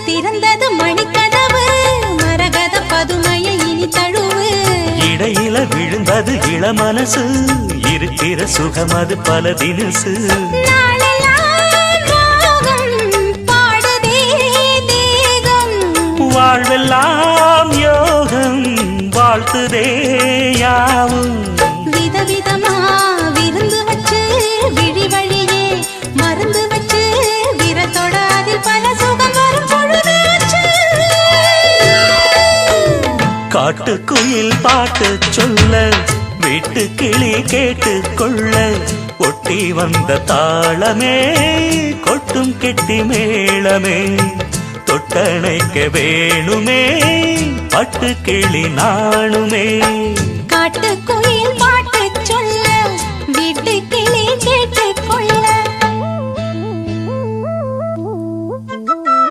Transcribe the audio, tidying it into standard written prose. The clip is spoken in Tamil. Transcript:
திறந்தது மணிக்கதவு மரகத பதுமையை இனி தழுவு இடையில விழுந்தது இளமனசு இருக்கிற சுகம் அது பல தினசு வாழ்வெல்லாம் யோகம் வாழ்த்துதே யாவும் விதவிதமா விருந்து வச்சு விழி வழியே மருந்து வச்சு விரத்தோட அதில் பல சுகம் வரும் பொழுதாச்சு காட்டுக்குயில் பாட்டு சொல்ல வீட்டு கிளி கேட்டு கொள்ள ஒட்டி வந்த தாளமே கொட்டும் கெட்டி மேளமே தொட்டணைக்க வேணுமே பட்டு கிளி நாணுமே காட்டுக்கு